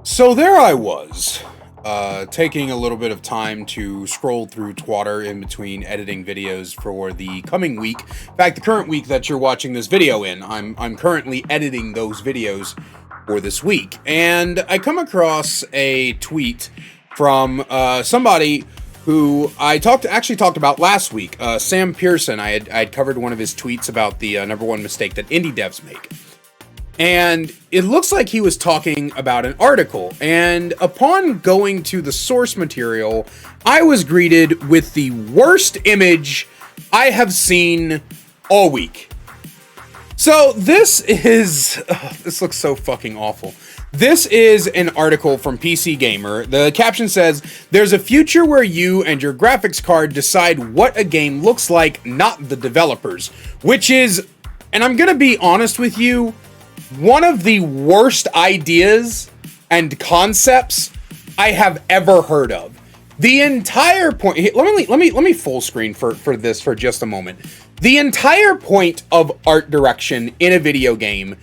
So there I was, taking a little bit of time to scroll through Twitter in between editing videos for the coming week. In fact, the current week that you're watching this video in, I'm currently editing those videos for this week. And I come across a tweet from somebody who I actually talked about last week, Sam Pearson. I had covered one of his tweets about the #1 mistake that indie devs make. And it looks like he was talking about an article. And upon going to the source material, I was greeted with the worst image I have seen all week. So this looks so fucking awful. This is an article from PC Gamer. The caption says, "There's a future where you and your graphics card decide what a game looks like, not the developers." Which is, and I'm gonna be honest with you, one of the worst ideas and concepts I have ever heard of. The entire point, let me full screen for this for just a moment. The entire point of art direction in a video game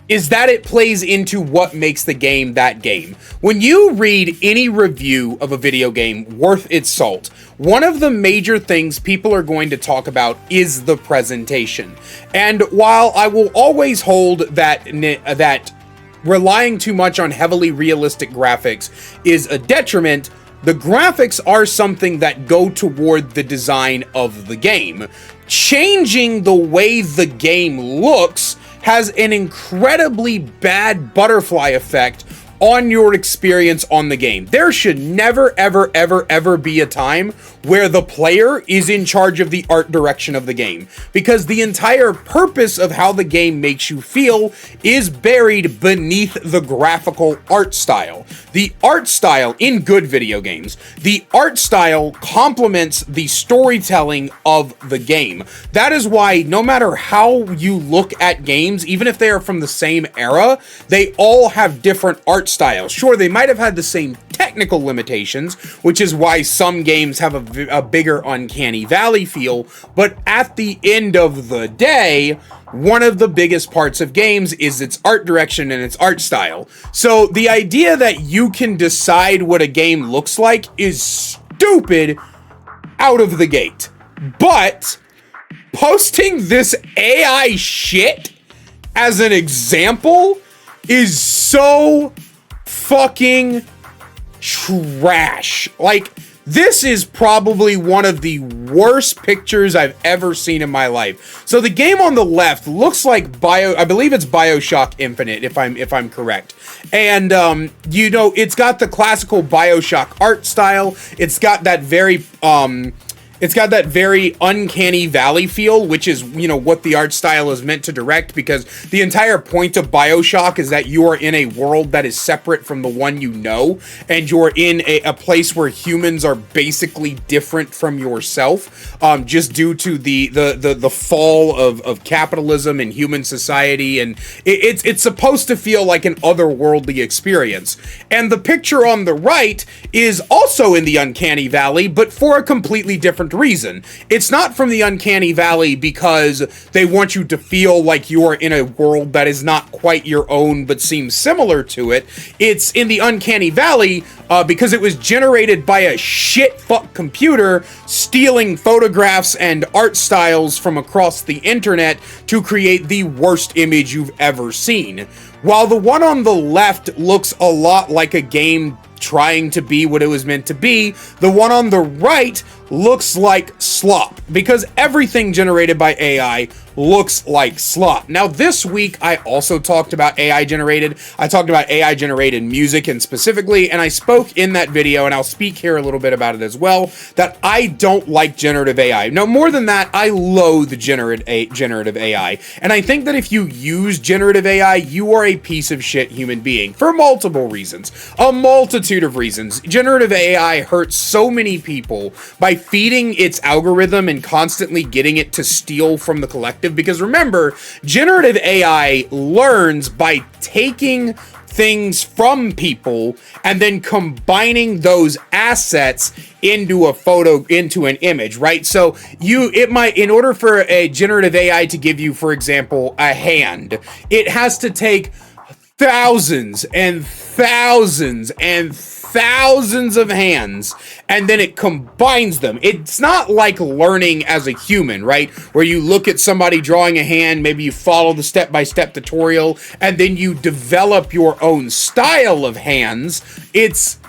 is that it plays into what makes the game that game. When you read any review of a video game worth its salt, one of the major things people are going to talk about is the presentation. And while I will always hold that relying too much on heavily realistic graphics is a detriment, the graphics are something that go toward the design of the game. Changing the way the game looks has an incredibly bad butterfly effect on your experience on the game. There should never, ever, ever, ever be a time where the player is in charge of the art direction of the game, because the entire purpose of how the game makes you feel is buried beneath the graphical art style. The art style in good video games, the art style complements the storytelling of the game. That is why no matter how you look at games, even if they are from the same era, they all have different art styles. Sure, they might have had the same technical limitations, which is why some games have a bigger uncanny valley feel, but at the end of the day, one of the biggest parts of games is its art direction and its art style. So the idea that you can decide what a game looks like is stupid out of the gate. But posting this AI shit as an example is so fucking trash. Like, this is probably one of the worst pictures I've ever seen in my life. So the game on the left looks like I believe it's BioShock Infinite, if I'm correct. And you know, it's got the classical BioShock art style. It's got that very uncanny valley feel, which is, you know, what the art style is meant to direct, because the entire point of BioShock is that you are in a world that is separate from the one you know, and you're in a place where humans are basically different from yourself, just due to the fall of capitalism and human society, and it's supposed to feel like an otherworldly experience. And the picture on the right is also in the uncanny valley, but for a completely different reason. It's not from the uncanny valley because they want you to feel like you are in a world that is not quite your own but seems similar to it. It's in the uncanny valley because it was generated by a shit fuck computer stealing photographs and art styles from across the internet to create the worst image you've ever seen. While the one on the left looks a lot like a game trying to be what it was meant to be, the one on the right looks like slop, because everything generated by AI looks like slop. Now, this week, I also talked about AI generated. I talked about AI generated music, and specifically, and I spoke in that video, and I'll speak here a little bit about it as well, that I don't like generative AI. No, more than that, I loathe generative AI. And I think that if you use generative AI, you are a piece of shit human being for multiple reasons. A multitude of reasons. Generative AI hurts so many people by feeding its algorithm and constantly getting it to steal from the collective, because remember, generative AI learns by taking things from people and then combining those assets into a photo, into an image, right? So it might, in order for a generative AI to give you, for example, a hand, it has to take thousands and thousands and thousands of hands, and then it combines them. It's not like learning as a human, right? Where you look at somebody drawing a hand, maybe you follow the step-by-step tutorial, and then you develop your own style of hands. It's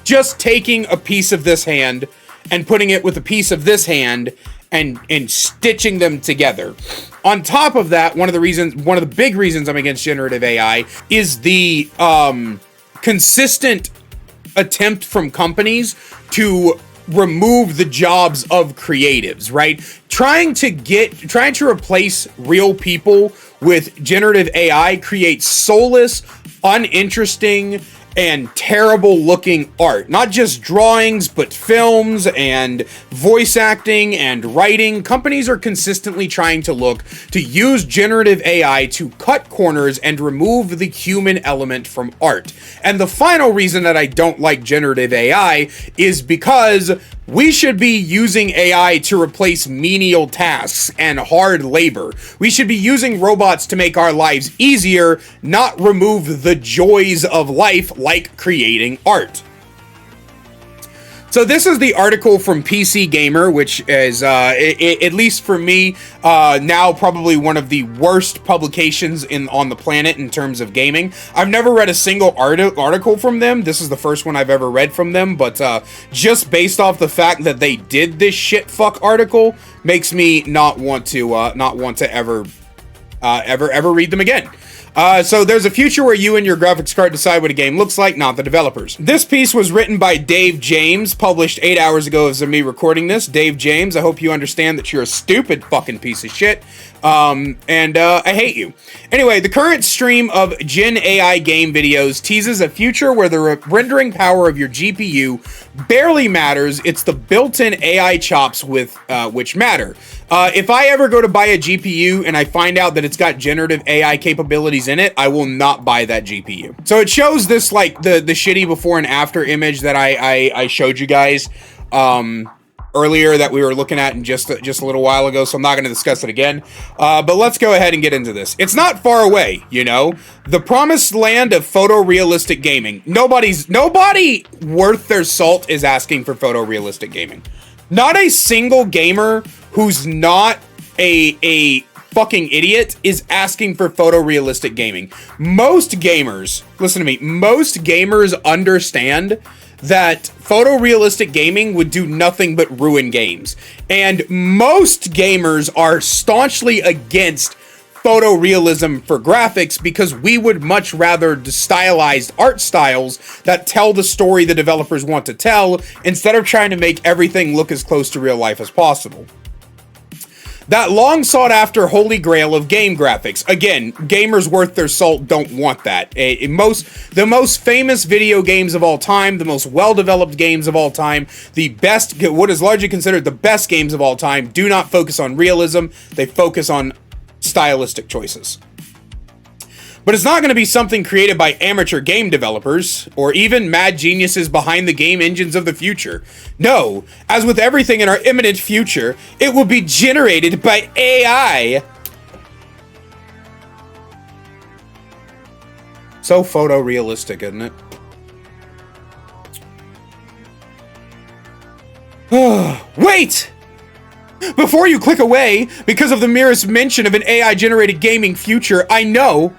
just taking a piece of this hand and putting it with a piece of this hand and stitching them together. On top of that, one of the big reasons I'm against generative AI is the consistent attempt from companies to remove the jobs of creatives, right? Trying to replace real people with generative AI creates soulless, uninteresting, and terrible looking art. Not just drawings, but films and voice acting and writing. Companies are consistently trying to use generative AI to cut corners and remove the human element from art. And the final reason that I don't like generative AI is because we should be using AI to replace menial tasks and hard labor. We should be using robots to make our lives easier, not remove the joys of life like creating art. So this is the article from PC Gamer, which is, at least for me, now probably one of the worst publications on the planet in terms of gaming. I've never read a single article from them. This is the first one I've ever read from them, but just based off the fact that they did this shitfuck article makes me not want to ever read them again. So there's a future where you and your graphics card decide what a game looks like, not the developers. This piece was written by Dave James, published 8 hours ago as of me recording this. Dave James, I hope you understand that you're a stupid fucking piece of shit. I hate you. Anyway, the current stream of Gen AI game videos teases a future where the rendering power of your GPU barely matters. It's the built-in AI chops which matter. If I ever go to buy a GPU and I find out that it's got generative AI capabilities in it, I will not buy that GPU. So it shows this, like, the shitty before and after image that I showed you guys earlier, that we were looking at in just a little while ago, so I'm not going to discuss it again. But let's go ahead and get into this. It's not far away, you know? The promised land of photorealistic gaming. Nobody worth their salt is asking for photorealistic gaming. Not a single gamer who's not a fucking idiot is asking for photorealistic gaming. Most gamers, listen to me, most gamers understand that photorealistic gaming would do nothing but ruin games. And most gamers are staunchly against photorealism for graphics because we would much rather stylized art styles that tell the story the developers want to tell instead of trying to make everything look as close to real life as possible. That long sought after holy grail of game graphics. Again, gamers worth their salt don't want that. The most famous video games of all time, the most well-developed games of all time, what is largely considered the best games of all time, do not focus on realism. They focus on stylistic choices. But it's not going to be something created by amateur game developers, or even mad geniuses behind the game engines of the future. No, as with everything in our imminent future, it will be generated by AI. So photorealistic, isn't it? Wait! Before you click away, because of the merest mention of an AI-generated gaming future, I know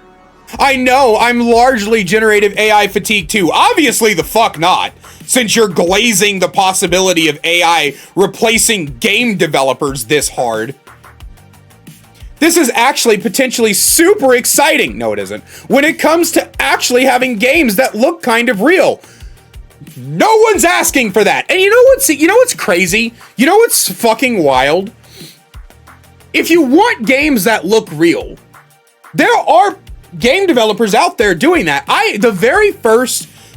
I'm largely generative AI fatigued too. Obviously the fuck not, since you're glazing the possibility of AI replacing game developers this hard. This is actually potentially super exciting. No, it isn't. When it comes to actually having games that look kind of real. No one's asking for that. And you know what's crazy? You know what's fucking wild? If you want games that look real, there are game developers out there doing that.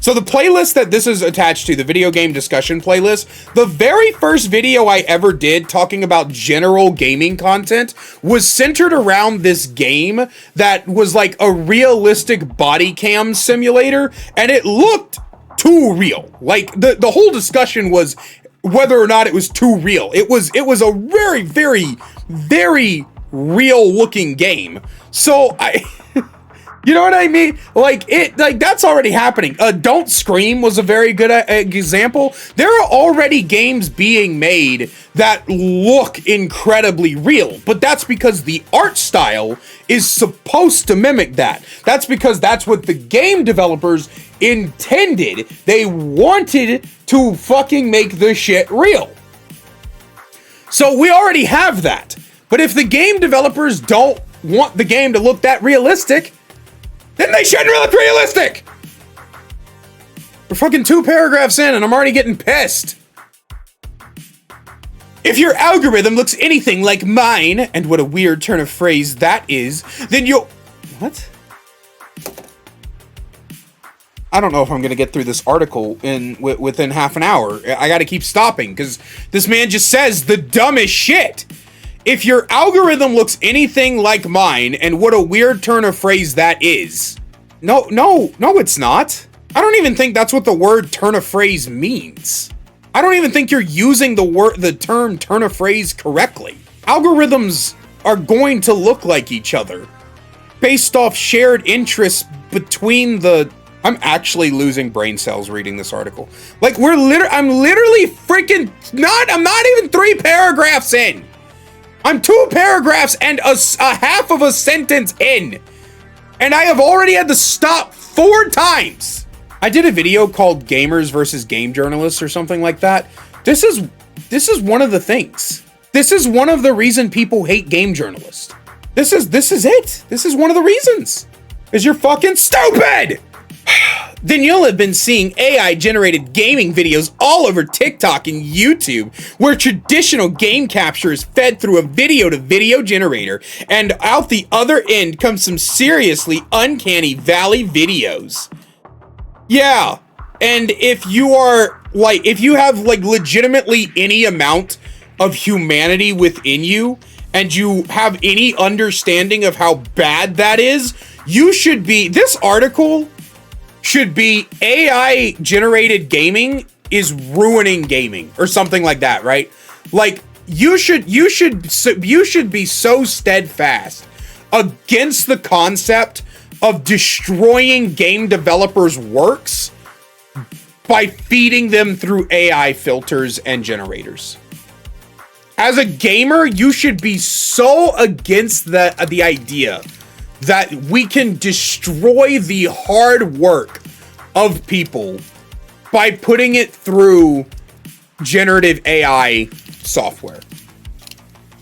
So the playlist that this is attached to, the video game discussion playlist, the very first video I ever did talking about general gaming content was centered around this game that was like a realistic body cam simulator, and it looked too real. Like the whole discussion was whether or not it was too real. It was a very, very, very real looking game. So You know what I mean? Like that's already happening. Don't Scream was a very good example. There are already games being made that look incredibly real, but that's because the art style is supposed to mimic that. That's because that's what the game developers intended. They wanted to fucking make the shit real. So we already have that. But if the game developers don't want the game to look that realistic, then they shouldn't look realistic. We're fucking 2 paragraphs in and I'm already getting pissed. If your algorithm looks anything like mine, and what a weird turn of phrase that is, then you'll... What? I don't know if I'm gonna get through this article within half an hour. I gotta keep stopping, because this man just says the dumbest shit. If your algorithm looks anything like mine, and what a weird turn of phrase that is. No, it's not. I don't even think that's what the word turn of phrase means. I don't even think you're using the term turn of phrase correctly. Algorithms are going to look like each other based off shared interests between the... I'm actually losing brain cells reading this article. Like, I'm literally freaking I'm not even 3 paragraphs in. I'm 2 paragraphs and a half of a sentence in. And I have already had to stop 4 times. I did a video called Gamers versus Game Journalists or something like that. This is one of the things. This is one of the reasons people hate game journalists. This is it. This is one of the reasons. Is you're fucking stupid. Then you'll have been seeing AI-generated gaming videos all over TikTok and YouTube, where traditional game capture is fed through a video-to-video generator, and out the other end comes some seriously uncanny valley videos. Yeah, and if you have legitimately any amount of humanity within you, and you have any understanding of how bad that is, you should be... This article should be AI generated gaming is ruining gaming or something like that, right? Like you should be so steadfast against the concept of destroying game developers' works by feeding them through AI filters and generators. As a gamer, you should be so against the idea that we can destroy the hard work of people by putting it through generative AI software.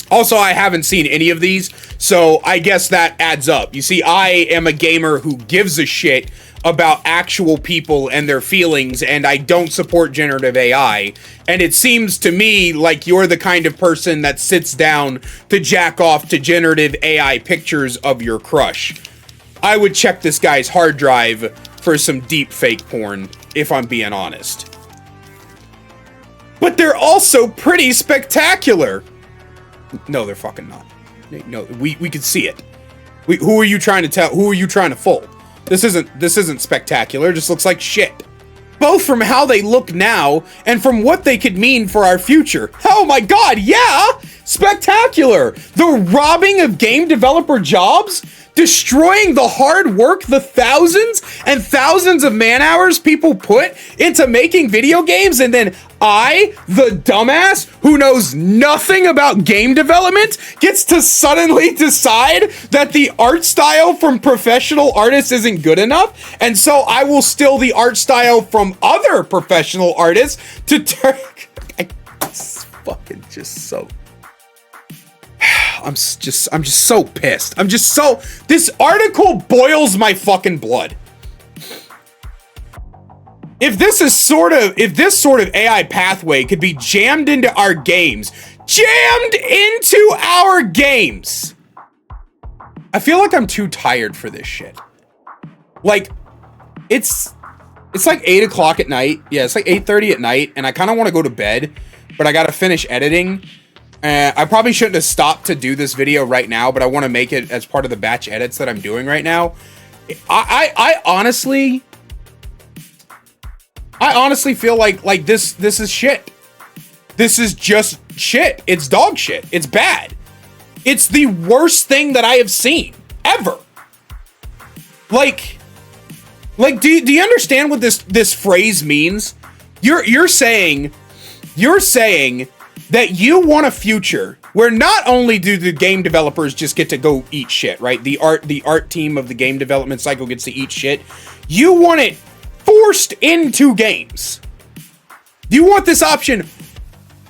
Also, I haven't seen any of these, so I guess that adds up. You see, I am a gamer who gives a shit about actual people and their feelings, and I don't support generative AI. And it seems to me like you're the kind of person that sits down to jack off to generative AI pictures of your crush. I would check this guy's hard drive for some deep fake porn, if I'm being honest. But they're also pretty spectacular. No, they're fucking not. No, we can see it. Who are you trying to tell? Who are you trying to fool? This isn't spectacular. It just looks like shit. Both from how they look now and from what they could mean for our future. Oh my god, yeah! Spectacular! The robbing of game developer jobs? Destroying the hard work, the thousands and thousands of man hours people put into making video games, and then I, the dumbass who knows nothing about game development, gets to suddenly decide that the art style from professional artists isn't good enough, and so I will steal the art style from other professional artists to turn... It's fucking just so... I'm just so pissed. This article boils my fucking blood. If this sort of AI pathway could be jammed into our games, I feel like I'm too tired for this shit. Like, it's like 8 o'clock at night. Yeah, it's like 8:30 at night, and I kind of want to go to bed, but I gotta finish editing. I probably shouldn't have stopped to do this video right now, but I want to make it as part of the batch edits that I'm doing right now. I honestly feel like this is shit. This is just shit. It's dog shit. It's bad. It's the worst thing that I have seen ever. Like, do you understand what this phrase means? You're saying that you want a future where not only do the game developers just get to go eat shit, right? The art team of the game development cycle gets to eat shit. You want it forced into games. You want this option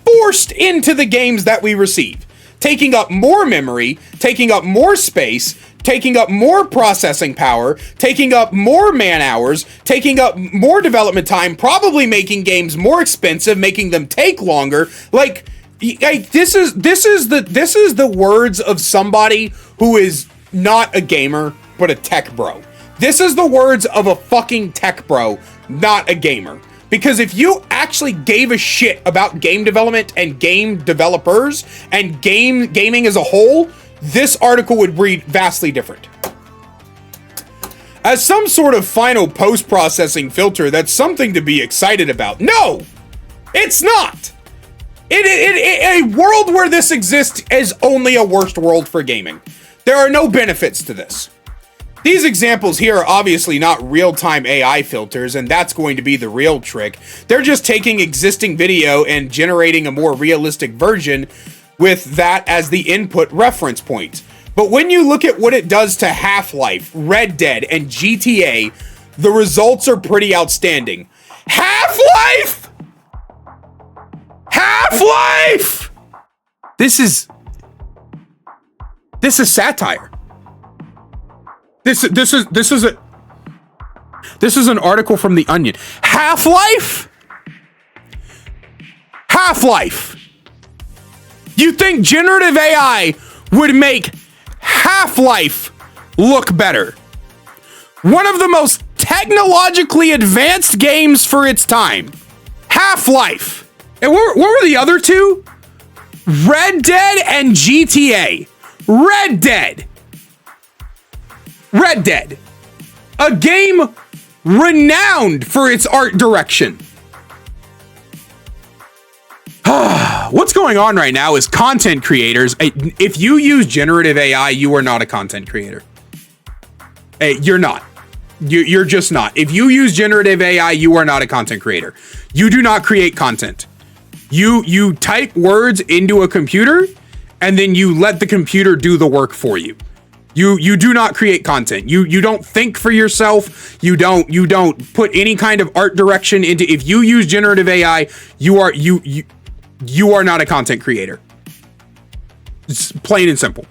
forced into the games that we receive, taking up more memory, taking up more space, taking up more processing power, taking up more man hours, taking up more development time, probably making games more expensive, making them take longer. Like this is the words of somebody who is not a gamer but a tech bro. This is the words of a fucking tech bro, not a gamer. Because if you actually gave a shit about game development and game developers and gaming as a whole, this article would read vastly different. As some sort of final post-processing filter, that's something to be excited about. No, it's not. A world where this exists is only a worst world for gaming. There are no benefits to this. These examples here are obviously not real-time AI filters, and that's going to be the real trick. They're just taking existing video and generating a more realistic version with that as the input reference point. But when you look at what it does to Half-Life, Red Dead, and GTA, the results are pretty outstanding. Half-Life! Half-Life! This is satire. This is an article from The Onion. Half-Life? Half-Life. You think generative AI would make Half-Life look better? One of the most technologically advanced games for its time. Half-Life. And what were the other two? Red Dead and GTA. Red Dead. Red Dead. A game renowned for its art direction. What's going on right now is content creators. If you use generative AI, you are not a content creator. You're not. You're just not. If you use generative AI, you are not a content creator. You do not create content. You type words into a computer, and then you let the computer do the work for you. You do not create content. You don't think for yourself. You don't put any kind of art direction into. If you use generative AI, you are not a content creator. It's plain and simple.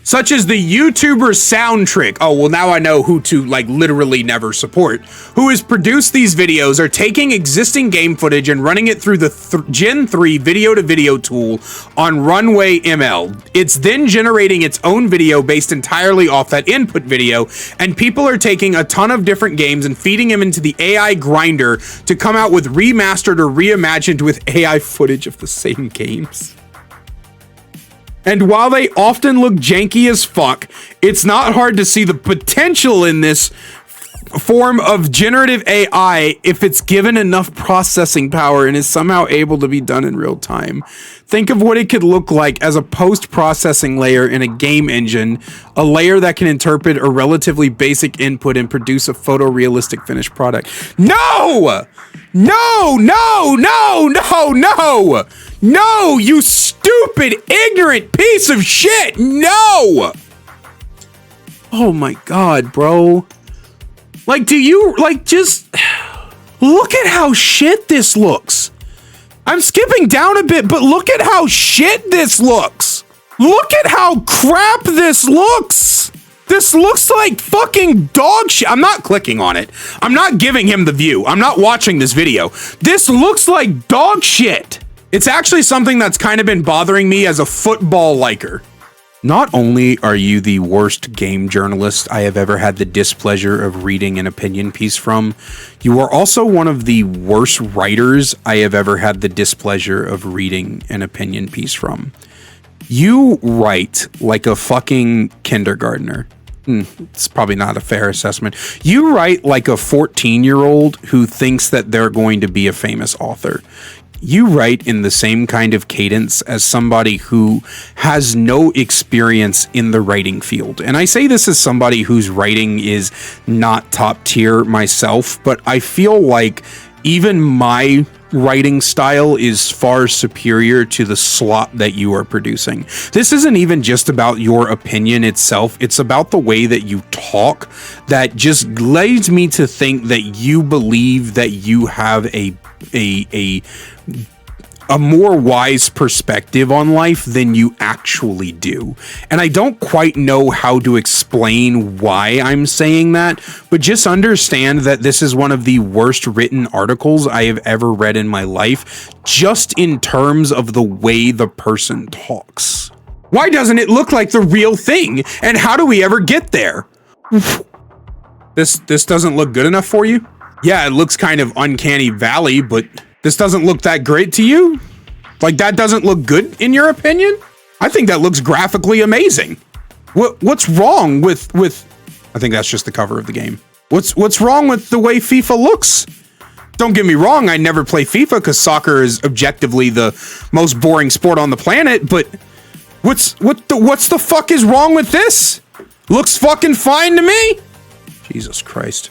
Such as the YouTuber Sound Trick. Oh, well, now I know who to like literally never support. Who has produced these videos are taking existing game footage and running it through the Gen 3 video-to-video tool on Runway ML. It's then generating its own video based entirely off that input video, and people are taking a ton of different games and feeding them into the AI grinder to come out with remastered or reimagined with AI footage of the same games. And while they often look janky as fuck, it's not hard to see the potential in this form of generative AI if it's given enough processing power and is somehow able to be done in real time. Think of what it could look like as a post-processing layer in a game engine, a layer that can interpret a relatively basic input and produce a photorealistic finished product. No! No, no, no, no, no! No, you stupid, ignorant piece of shit! No! Oh my god, bro. Like, do you, like, just look at how shit this looks. I'm skipping down a bit, but look at how shit this looks. Look at how crap this looks. This looks like fucking dog shit. I'm not clicking on it. I'm not giving him the view. I'm not watching this video. This looks like dog shit. It's actually something that's kind of been bothering me as a football liker. Not only are you the worst game journalist I have ever had the displeasure of reading an opinion piece from, you are also one of the worst writers I have ever had the displeasure of reading an opinion piece from. You write like a fucking kindergartner. It's probably not a fair assessment. You write like a 14-year-old who thinks that they're going to be a famous author. you write in the same kind of cadence as somebody who has no experience in the writing field. And I say this as somebody whose writing is not top tier myself, but I feel like even my writing style is far superior to the slop that you are producing. This isn't even just about your opinion itself. It's about the way that you talk that just leads me to think that you believe that you have a more wise perspective on life than you actually do. And I don't quite know how to explain why I'm saying that, but just understand that this is one of the worst written articles I have ever read in my life, just in terms of the way the person talks. Why doesn't it look like the real thing? And how do we ever get there? This doesn't look good enough for you? Yeah, it looks kind of uncanny valley, but this doesn't look that great to you? Like, that doesn't look good in your opinion? I think that looks graphically amazing. What's wrong with I think that's just the cover of the game. What's wrong with the way FIFA looks? Don't get me wrong, I never play FIFA because soccer is objectively the most boring sport on the planet, but what's the fuck is wrong with this? Looks fucking fine to me. Jesus Christ.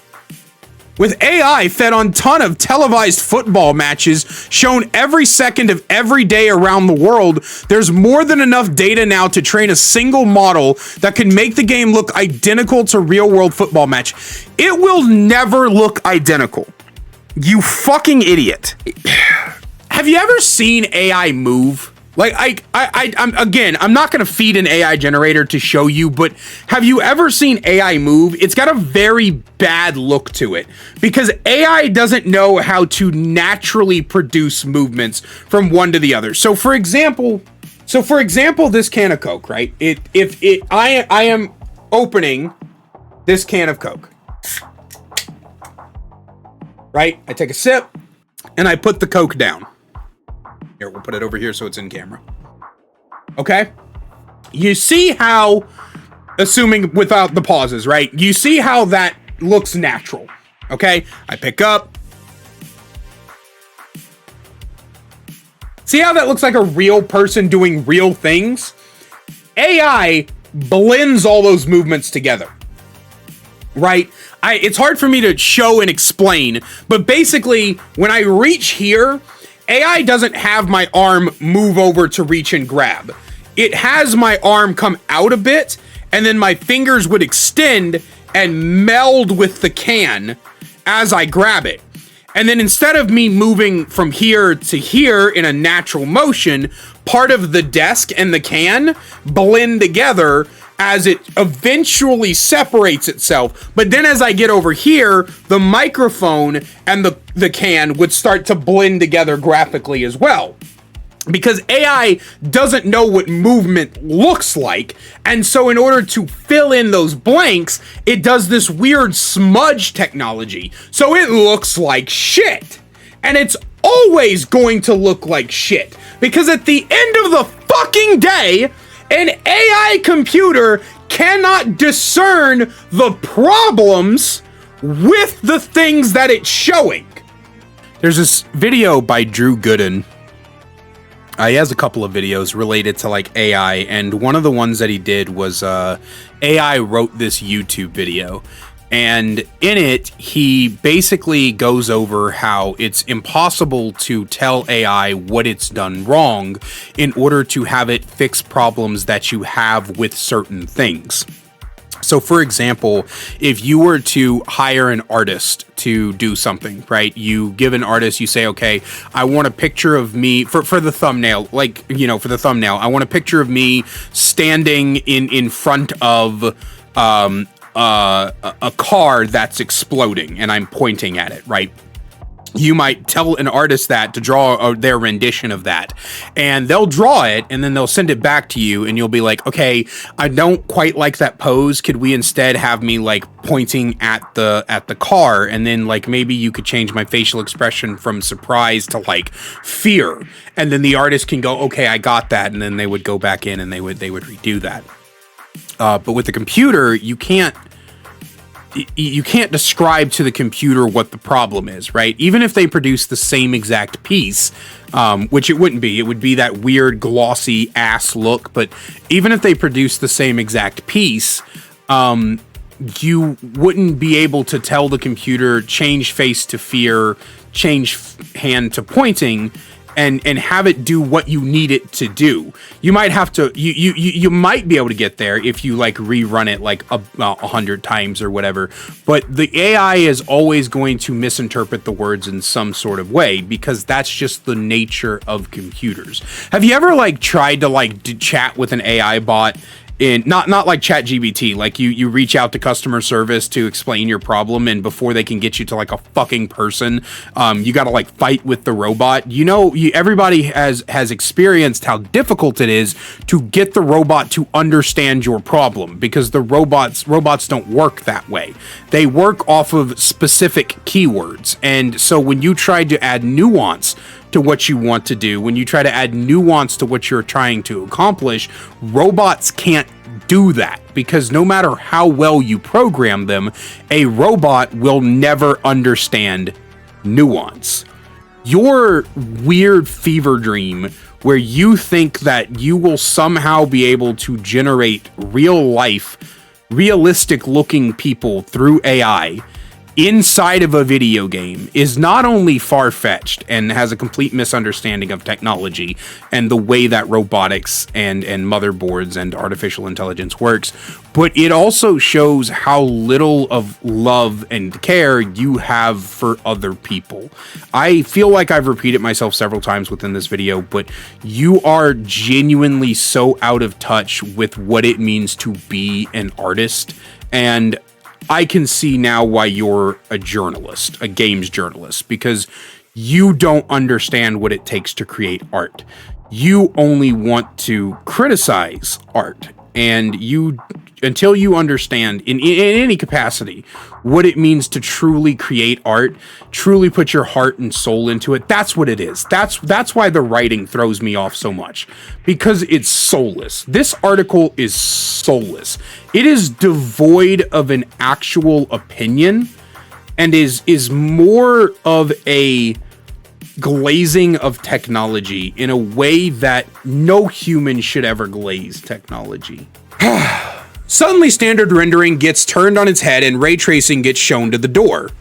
With AI fed on ton of televised football matches shown every second of every day around the world, there's more than enough data now to train a single model that can make the game look identical to real-world football match. It will never look identical. You fucking idiot. Have you ever seen AI move? Like, I'm not going to feed an AI generator to show you, but have you ever seen AI move? It's got a very bad look to it because AI doesn't know how to naturally produce movements from one to the other. So for example, this can of Coke, right? I am opening this can of Coke, right? I take a sip and I put the Coke down. Here, we'll put it over here so it's in camera. Okay? You see how, assuming without the pauses, right? You see how that looks natural. Okay? I pick up. See how that looks like a real person doing real things? AI blends all those movements together. Right? It's hard for me to show and explain, but basically, when I reach here, AI doesn't have my arm move over to reach and grab. It has my arm come out a bit, and then my fingers would extend and meld with the can as I grab it. And then instead of me moving from here to here in a natural motion, part of the desk and the can blend together as it eventually separates itself. But then as I get over here, the microphone and the can would start to blend together graphically as well. Because AI doesn't know what movement looks like, and so in order to fill in those blanks, it does this weird smudge technology. So it looks like shit. And it's always going to look like shit. Because at the end of the fucking day, an AI computer cannot discern the problems with the things that it's showing. There's this video by Drew Gooden. He has a couple of videos related to like AI, and one of the ones that he did was AI wrote this YouTube video. And in it, he basically goes over how it's impossible to tell AI what it's done wrong in order to have it fix problems that you have with certain things. So for example, if you were to hire an artist to do something, right? You give an artist, you say, okay, I want a picture of me for the thumbnail, like, you know, for the thumbnail, I want a picture of me standing in front of a car that's exploding and I'm pointing at it, right? You might tell an artist that to draw their rendition of that, and they'll draw it and then they'll send it back to you and you'll be like, okay, I don't quite like that pose. Could we instead have me like pointing at the car, and then like maybe you could change my facial expression from surprise to like fear, and then the artist can go, okay, I got that, and then they would go back in and they would redo that. But with the computer, you can't you can't describe to the computer what the problem is, right? Even if they produce the same exact piece, which it wouldn't be, it would be that weird glossy ass look. But even if they produce the same exact piece, you wouldn't be able to tell the computer change face to fear, change hand to pointing, and have it do what you need it to do. You might have to, you might be able to get there if you like rerun it like 100 times or whatever, but the AI is always going to misinterpret the words in some sort of way, because that's just the nature of computers. Have you ever like tried to like chat with an AI bot? In not like ChatGPT, like you reach out to customer service to explain your problem, and before they can get you to like a fucking person, you got to like fight with the robot. You know, everybody has experienced how difficult it is to get the robot to understand your problem, because the robots don't work that way. They work off of specific keywords, and so when you try to add nuance to what you want to do, when you try to add nuance to what you're trying to accomplish, robots can't do that, because no matter how well you program them, a robot will never understand nuance. Your weird fever dream where you think that you will somehow be able to generate realistic looking people through AI inside of a video game is not only far-fetched and has a complete misunderstanding of technology and the way that robotics and motherboards and artificial intelligence works, but it also shows how little of love and care you have for other people. I feel like I've repeated myself several times within this video, but you are genuinely so out of touch with what it means to be an artist, and I can see now why you're a journalist, a games journalist, because you don't understand what it takes to create art. You only want to criticize art, and until you understand in any capacity what it means to truly create art, truly put your heart and soul into it, that's what it is. That's why the writing throws me off so much, because it's soulless. This article is soulless. It is devoid of an actual opinion, and is more of a glazing of technology in a way that no human should ever glaze technology. Suddenly, standard rendering gets turned on its head and ray tracing gets shown to the door.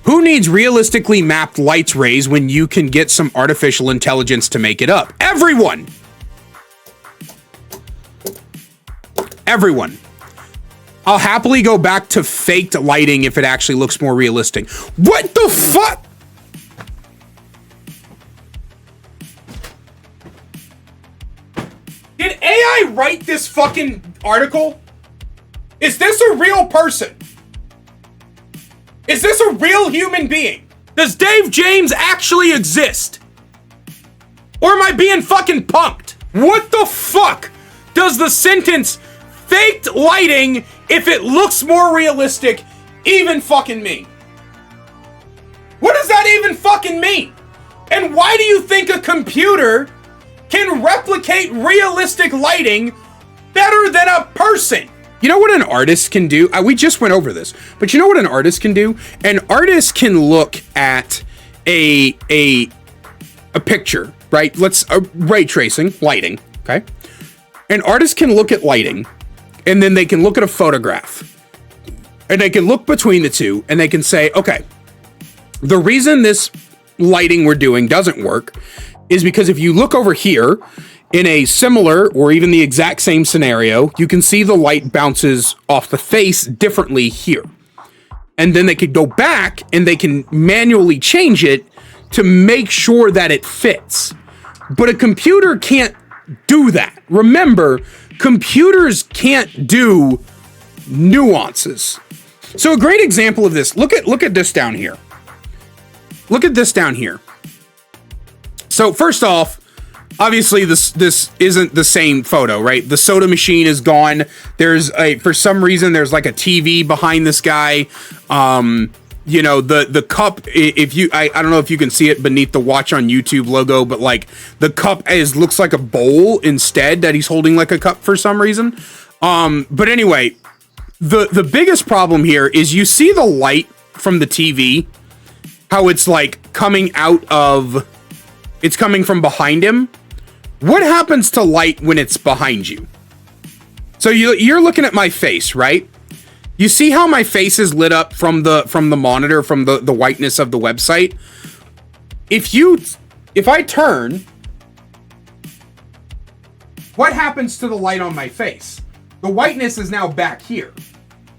Who needs realistically mapped light rays when you can get some artificial intelligence to make it up? Everyone! Everyone. I'll happily go back to faked lighting if it actually looks more realistic. What the fuck? Did AI write this fucking article? Is this a real person? Is this a real human being? Does Dave James actually exist? Or am I being fucking punked? What the fuck does the sentence faked lighting if it looks more realistic even fucking mean? What does that even fucking mean? And why do you think a computer can replicate realistic lighting better than a person? You know what an artist can do? We just went over this, but you know what an artist can do? An artist can look at a picture, right? Let's ray tracing, lighting, okay? An artist can look at lighting, and then they can look at a photograph, and they can look between the two, and they can say, okay, the reason this lighting we're doing doesn't work is because if you look over here in a similar or even the exact same scenario, you can see the light bounces off the face differently here. And then they could go back and they can manually change it to make sure that it fits. But a computer can't do that. Remember, computers can't do nuances. So a great example of this, look at this down here. Look at this down here. So first off, obviously this isn't the same photo, right? The soda machine is gone. For some reason, there's like a TV behind this guy. you know, the cup, if you, I don't know if you can see it beneath the Watch on YouTube logo, but like the cup looks like a bowl instead, that he's holding like a cup for some reason. But anyway, the biggest problem here is you see the light from the TV, how it's like coming it's coming from behind him. What happens to light when it's behind you? So you're looking at my face, right? You see how my face is lit up from the monitor, from the whiteness of the website? If I turn, what happens to the light on my face? The whiteness is now back here,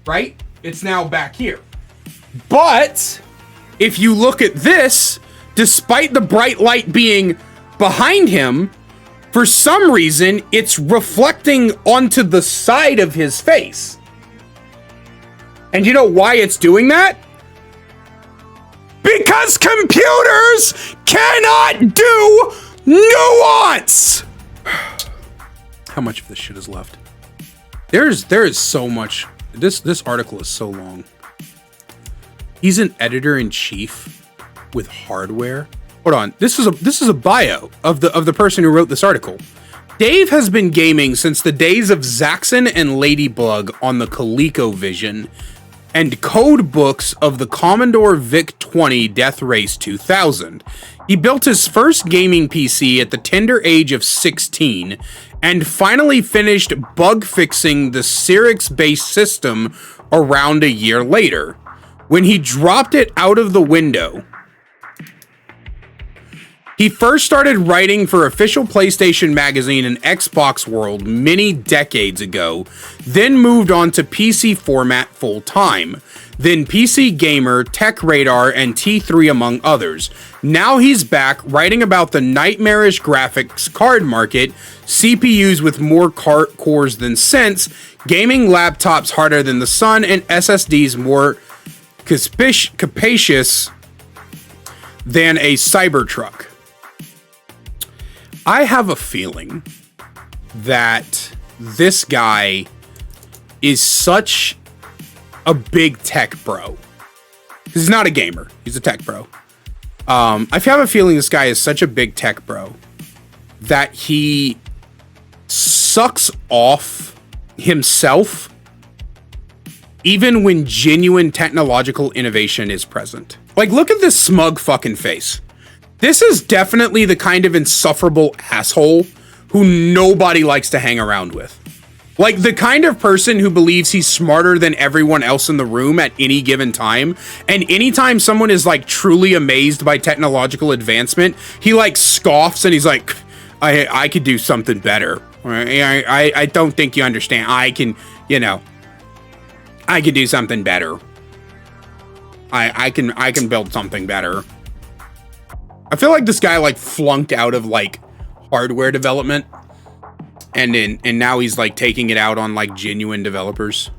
right? It's now back here. But if you look at this, despite the bright light being behind him, for some reason, it's reflecting onto the side of his face. And you know why it's doing that? Because computers cannot do nuance! How much of this shit is left? There is so much. This article is so long. He's an editor-in-chief with hardware. Hold on. This is a bio of the person who wrote this article. Dave has been gaming since the days of Zaxxon and Ladybug on the ColecoVision and code books of the Commodore VIC-20 Death Race 2000. He built his first gaming PC at the tender age of 16 and finally finished bug fixing the Cyrix-based system around a year later. When he dropped it out of the window, he first started writing for official PlayStation Magazine and Xbox World many decades ago, then moved on to PC format full-time, then PC Gamer, Tech Radar, and T3 among others. Now he's back writing about the nightmarish graphics card market, CPUs with more cores than sense, gaming laptops harder than the sun, and SSDs more capacious than a Cybertruck. I have a feeling that this guy is such a big tech bro. He's not a gamer. He's a tech bro. I have a feeling this guy is such a big tech bro that he sucks off himself even when genuine technological innovation is present. Like, look at this smug fucking face. This is definitely the kind of insufferable asshole who nobody likes to hang around with. Like, the kind of person who believes he's smarter than everyone else in the room at any given time. And anytime someone is, like, truly amazed by technological advancement, he, like, scoffs and he's like, I could do something better. I don't think you understand. I can do something better. I can build something better. I feel like this guy like flunked out of like hardware development and now he's like taking it out on like genuine developers.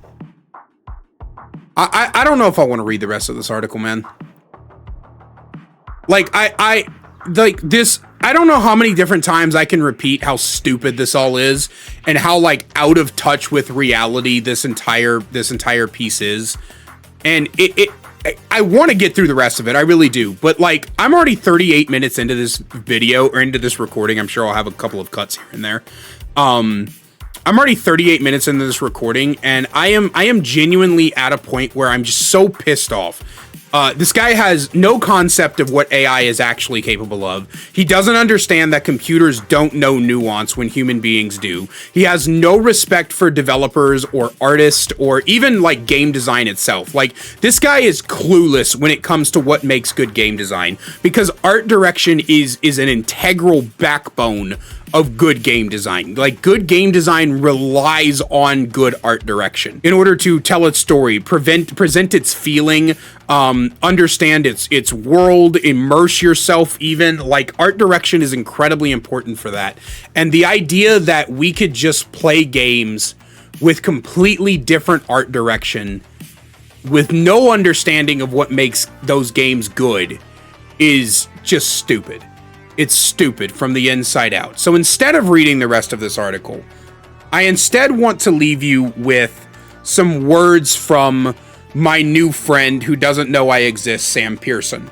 I don't know if I want to read the rest of this article, man. Like I don't know how many different times I can repeat how stupid this all is and how like out of touch with reality this entire piece is. And I want to get through the rest of it. I really do. But like, I'm already 38 minutes into this video or into this recording. I'm sure I'll have a couple of cuts here and there. I'm already 38 minutes into this recording and I am genuinely at a point where I'm just so pissed off. This guy has no concept of what AI is actually capable of. He doesn't understand that computers don't know nuance when human beings do. He has no respect for developers or artists or even like game design itself. Like, this guy is clueless when it comes to what makes good game design, because art direction is an integral backbone of good game design. Like, good game design relies on good art direction in order to tell its story, present its feeling, understand its world, immerse yourself even. Like, art direction is incredibly important for that. And the idea that we could just play games with completely different art direction with no understanding of what makes those games good is just stupid. It's stupid from the inside out. So instead of reading the rest of this article, I instead want to leave you with some words from my new friend who doesn't know I exist, Sam Pearson.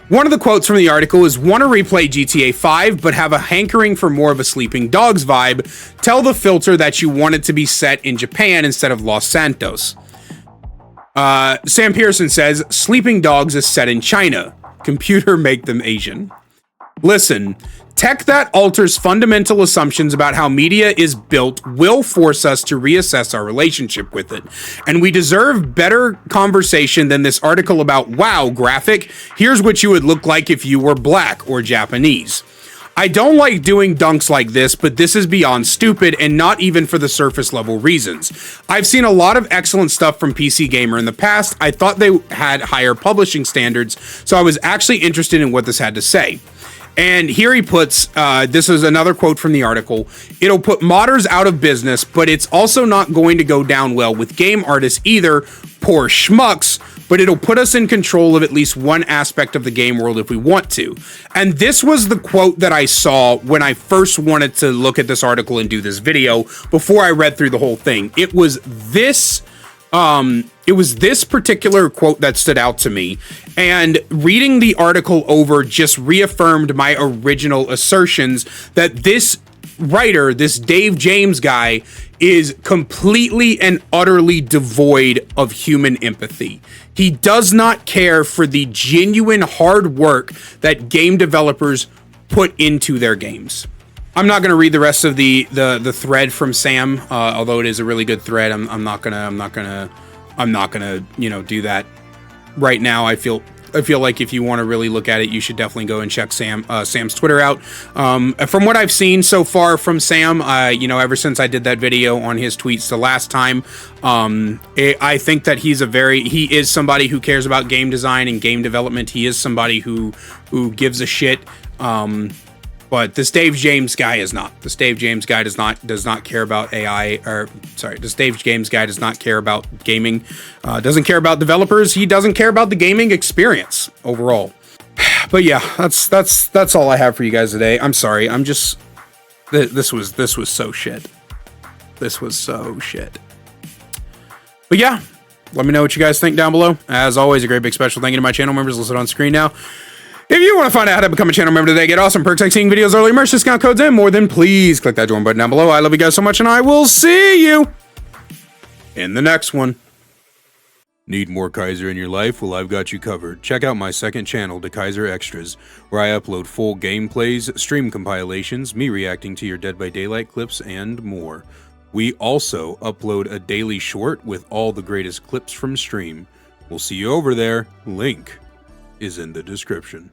One of the quotes from the article is, want to replay GTA 5 but have a hankering for more of a Sleeping Dogs vibe? Tell the filter that you want it to be set in Japan instead of Los Santos. Sam Pearson says, Sleeping Dogs is set in China. Computer make them Asian. Listen, tech that alters fundamental assumptions about how media is built will force us to reassess our relationship with it. And we deserve better conversation than this article about, wow, graphic, here's what you would look like if you were black or Japanese. I don't like doing dunks like this, but this is beyond stupid and not even for the surface level reasons. I've seen a lot of excellent stuff from PC Gamer in the past. I thought they had higher publishing standards, so I was actually interested in what this had to say. And here he puts, this is another quote from the article, it'll put modders out of business, but it's also not going to go down well with game artists either, poor schmucks, but it'll put us in control of at least one aspect of the game world if we want to. And this was the quote that I saw when I first wanted to look at this article and do this video before I read through the whole thing. It was this particular quote that stood out to me, and reading the article over just reaffirmed my original assertions that this writer, this Dave James guy, is completely and utterly devoid of human empathy. He does not care for the genuine hard work that game developers put into their games. I'm not going to read the rest of the thread from Sam, although it is a really good thread. I'm not gonna do that right now. I feel like if you want to really look at it, you should definitely go and check Sam's Twitter out. From what I've seen so far from Sam, ever since I did that video on his tweets the last time, I think that he is somebody who cares about game design and game development. He is somebody who gives a shit. But this Dave James guy is not. This Dave James guy does not care about AI, this Dave James guy does not care about gaming, doesn't care about developers, he doesn't care about the gaming experience overall. But yeah, that's all I have for you guys today. I'm sorry, this was so shit. This was so shit. But yeah, let me know what you guys think down below. As always, a great big special thank you to my channel members listed on screen now. If you want to find out how to become a channel member today, get awesome perks like seeing videos, early merch, discount codes, and more, then please click that join button down below. I love you guys so much, and I will see you in the next one. Need more Kaiser in your life? Well, I've got you covered. Check out my second channel, The Kaiser Extras, where I upload full gameplays, stream compilations, me reacting to your Dead by Daylight clips, and more. We also upload a daily short with all the greatest clips from stream. We'll see you over there. Link is in the description.